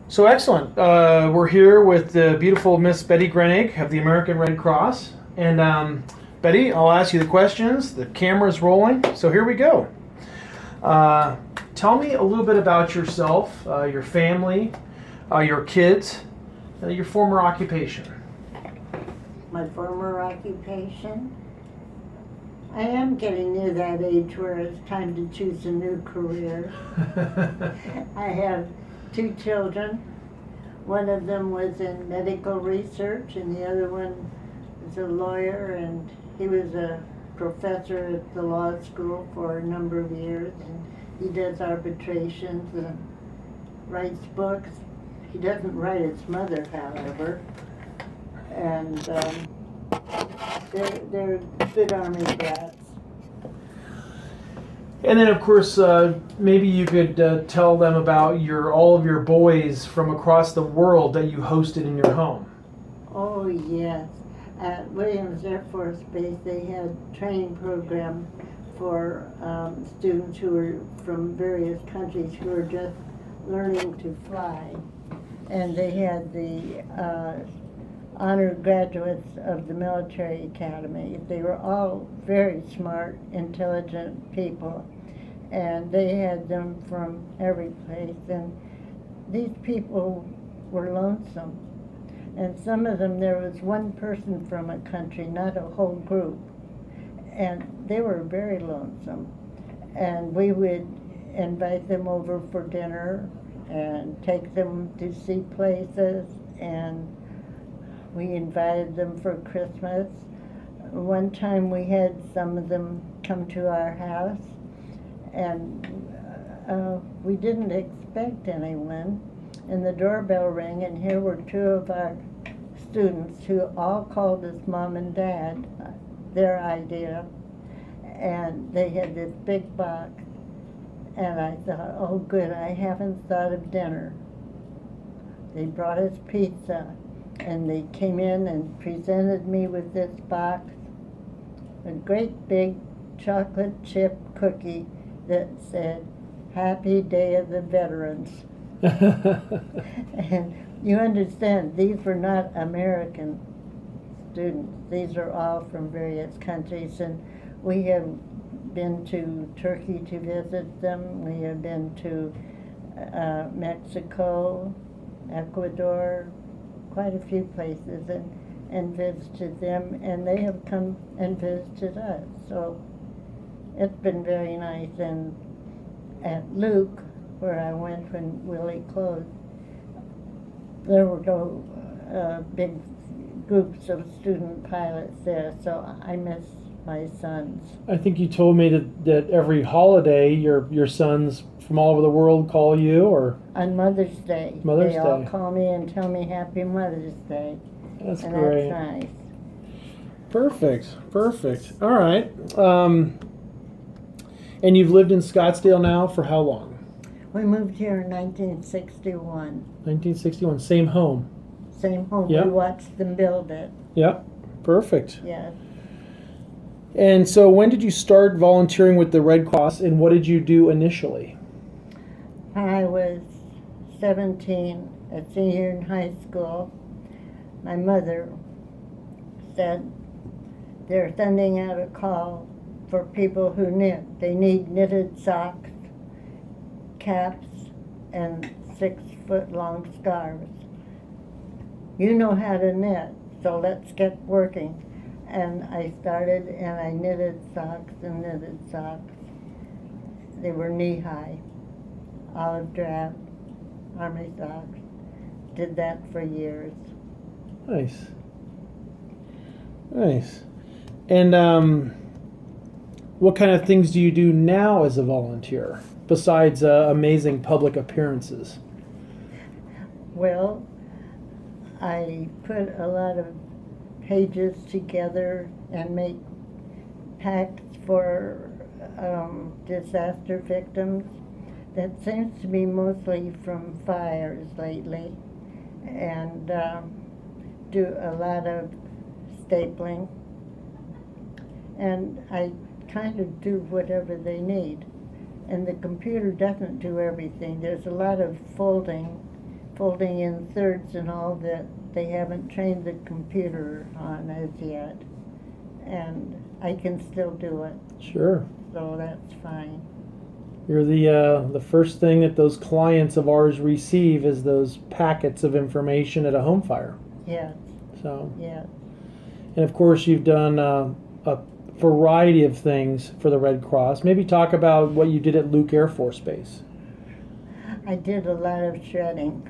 So excellent. We're here with the beautiful Miss Betty Grenig of the American Red Cross. And Betty, I'll ask you the questions. The camera's rolling. So here we go. Uh, Tell me a little bit about yourself, your family, your kids, your former occupation. My former occupation. I am getting near that age where it's time to choose a new career. I have two children. One of them was in medical research, and the other one is a lawyer, and he was a professor at the law school for a number of years, and he does arbitrations and writes books. He doesn't write his mother, however, and they're good Army brats. And then, of course, maybe you could tell them about all of your boys from across the world that you hosted in your home. Oh, yes. At Williams Air Force Base, they had a training program for students who were from various countries who were just learning to fly. And they had the honored graduates of the military academy. They were all very smart, intelligent people, and they had them from every place. And these people were lonesome. And some of them, there was one person from a country, not a whole group, and they were very lonesome. And we would invite them over for dinner and take them to see places, and we invited them for Christmas. One time we had some of them come to our house, and we didn't expect anyone. And the doorbell rang, and here were two of our students who all called us Mom and Dad, their idea. And they had this big box, and I thought, oh good, I haven't thought of dinner. They brought us pizza, and they came in and presented me with this box, a great big chocolate chip cookie that said, Happy Day of the Veterans. And you understand, these were not American students. These are all from various countries, and we have been to Turkey to visit them. We have been to Mexico, Ecuador, quite a few places, and visited them, and they have come and visited us. So it's been very nice. And at Luke, where I went when Willie closed, there were no big groups of student pilots there, so I miss my sons. I think you told me that every holiday your sons from all over the world call you, or On Mother's Day, Mother's they all Day. call me and tell me Happy Mother's Day. That's and great. That's nice. Perfect. All right. And you've lived in Scottsdale now for how long? We moved here in 1961. 1961. Same home. Same home. Yep. We watched them build it. Yep. Perfect. Yes. And so when did you start volunteering with the Red Cross, and what did you do initially? I was 17, a senior in high school. My mother said they're sending out a call for people who knit. They need knitted socks, caps, and 6-foot-long scarves. You know how to knit, so let's get working. And I started, and I knitted socks and knitted socks. They were knee-high, olive drab, army socks. Did that for years. Nice. And what kind of things do you do now as a volunteer, besides amazing public appearances? Well, I put a lot of pages together and make packs for disaster victims. That seems to be mostly from fires lately, and do a lot of stapling. And I kind of do whatever they need. And the computer doesn't do everything. There's a lot of folding folding in thirds and all that they haven't trained the computer on as yet. And I can still do it, Sure. so that's fine. You're the first thing that those clients of ours receive is those packets of information at a home fire. Yes, So, yes. and of course you've done a variety of things for the Red Cross. Maybe talk about what you did at Luke Air Force Base. I did a lot of shredding.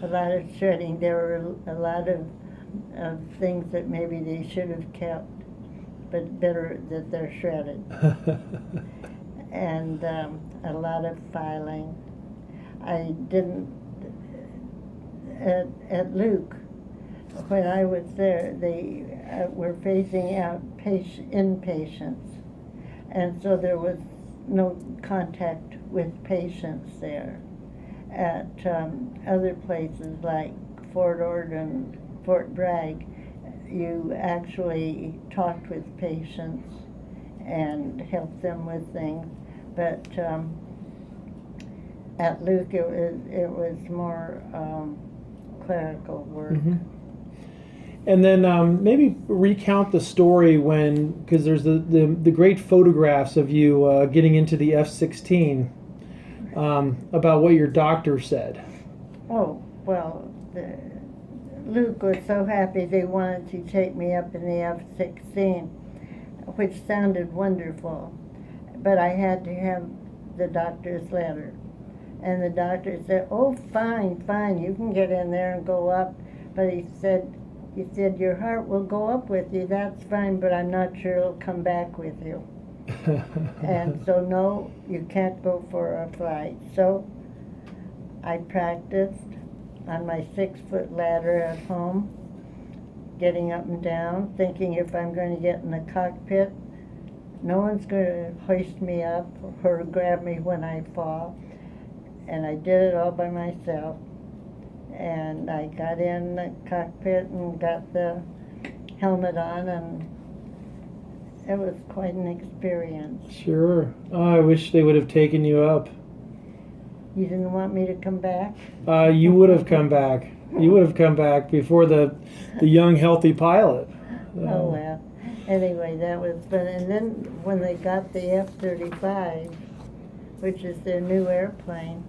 A lot of shredding. There were a lot of things that maybe they should have kept, but better that they're shredded. And a lot of filing. I didn't, at Luke, when I was there, they were phasing out inpatients. And so there was no contact with patients there. At other places like Fort Ord and Fort Bragg, you actually talked with patients and helped them with things. But at Luke, it was more clerical work. Mm-hmm. And then maybe recount the story when, because there's the great photographs of you getting into the F-16, about what your doctor said. Oh, well, Luke was so happy they wanted to take me up in the F-16, which sounded wonderful. But I had to have the doctor's letter. And the doctor said, oh, fine, you can get in there and go up. But he said, your heart will go up with you, that's fine, but I'm not sure it'll come back with you. And so, no, you can't go for a flight. So I practiced on my 6-foot ladder at home, getting up and down, thinking if I'm going to get in the cockpit, no one's going to hoist me up or grab me when I fall. And I did it all by myself. And I got in the cockpit and got the helmet on, and it was quite an experience. Sure. Oh, I wish they would have taken you up. You didn't want me to come back? You would have come back. You would have come back before the young, healthy pilot. Oh, well. Anyway, that was fun. And then when they got the F-35, which is their new airplane,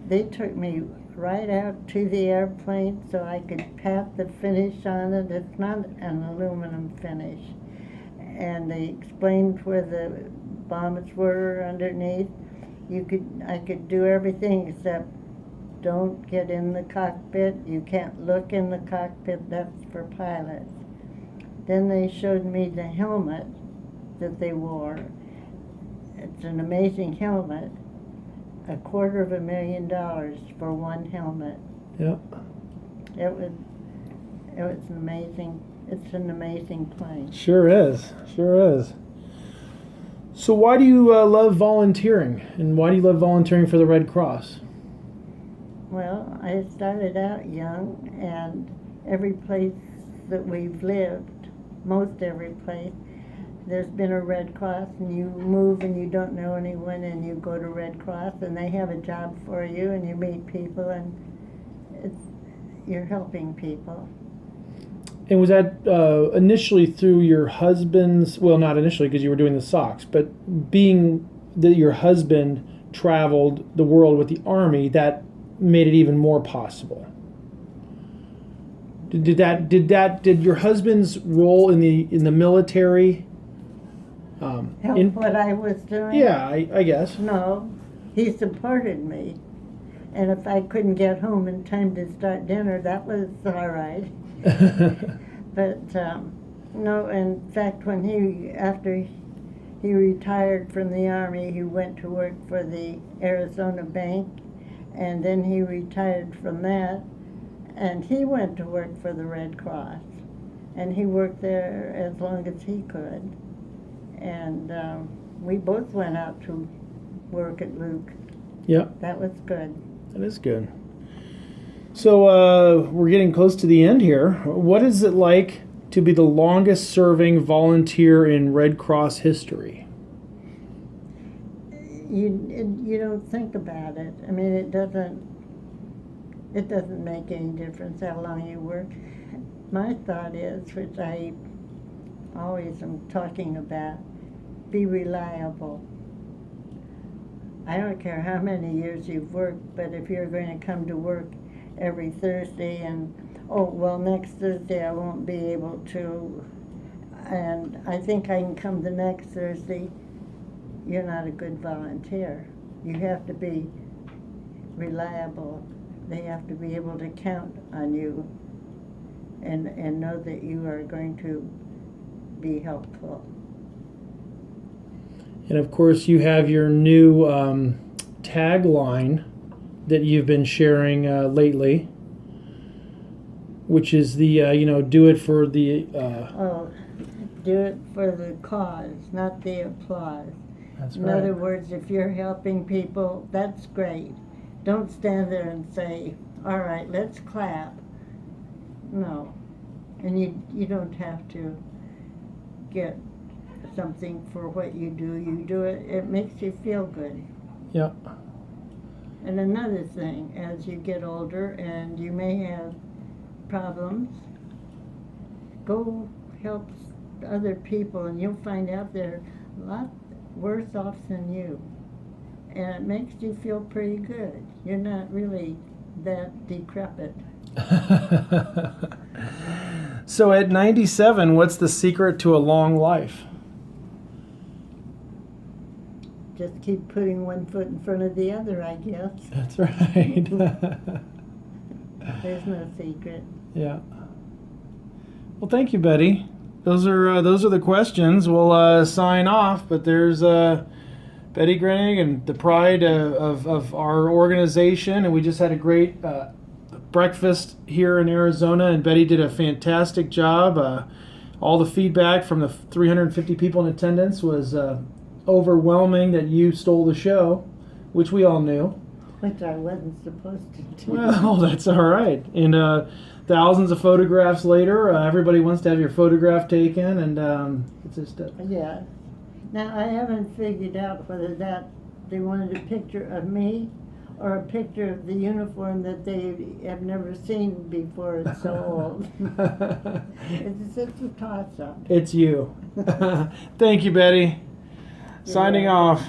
they took me right out to the airplane so I could pat the finish on it. It's not an aluminum finish. And they explained where the bombs were underneath. I could do everything except don't get in the cockpit. You can't look in the cockpit. That's for pilots. Then they showed me the helmet that they wore. It's an amazing helmet. $250,000 for one helmet. Yep. It was an amazing. It's an amazing plane. Sure is. So why do you love volunteering, and why do you love volunteering for the Red Cross? Well, I started out young, and every place that we've lived, most every place, there's been a Red Cross, and you move and you don't know anyone, and you go to Red Cross, and they have a job for you, and you meet people, and you're helping people. And was that initially through your husband's, well, not initially because you were doing the socks, but being that your husband traveled the world with the Army, that made it even more possible? Did your husband's role in the military Help what I was doing? Yeah, I guess. No, he supported me. And if I couldn't get home in time to start dinner, that was all right. But no, in fact, after he retired from the Army, he went to work for the Arizona Bank, and then he retired from that, and he went to work for the Red Cross, and he worked there as long as he could. And we both went out to work at Luke. Yep. That was good. That is good. So we're getting close to the end here. What is it like to be the longest serving volunteer in Red Cross history? you don't think about it. I mean, it doesn't make any difference how long you work. My thought is, which I always am talking about, be reliable. I don't care how many years you've worked, but if you're going to come to work every Thursday and, oh, well, next Thursday I won't be able to, and I think I can come the next Thursday, you're not a good volunteer. You have to be reliable. They have to be able to count on you and know that you are going to be helpful. And of course, you have your new tagline that you've been sharing lately, which is the do it for the. Do it for the cause, not the applause. That's In right. other words, if you're helping people, that's great. Don't stand there and say, "All right, let's clap." No, and you don't have to get something for what you do. You do it, it makes you feel good. Yeah. And another thing, as you get older and you may have problems, go help other people and you'll find out they're a lot worse off than you. And it makes you feel pretty good. You're not really that decrepit. So at 97, what's the secret to a long life? Just keep putting one foot in front of the other, I guess. That's right. There's no secret. Yeah. Well, thank you, Betty. Those are the questions. We'll sign off, but there's Betty Grenig and the pride of our organization, and we just had a great breakfast here in Arizona, and Betty did a fantastic job. All the feedback from the 350 people in attendance was overwhelming that you stole the show, which we all knew. Which I wasn't supposed to do. Well, that's all right. And thousands of photographs later, everybody wants to have your photograph taken, and it's just Yeah. Now, I haven't figured out whether they wanted a picture of me or a picture of the uniform that they have never seen before. It's so old. It's a toss-up. It's you. Thank you, Betty. Signing off.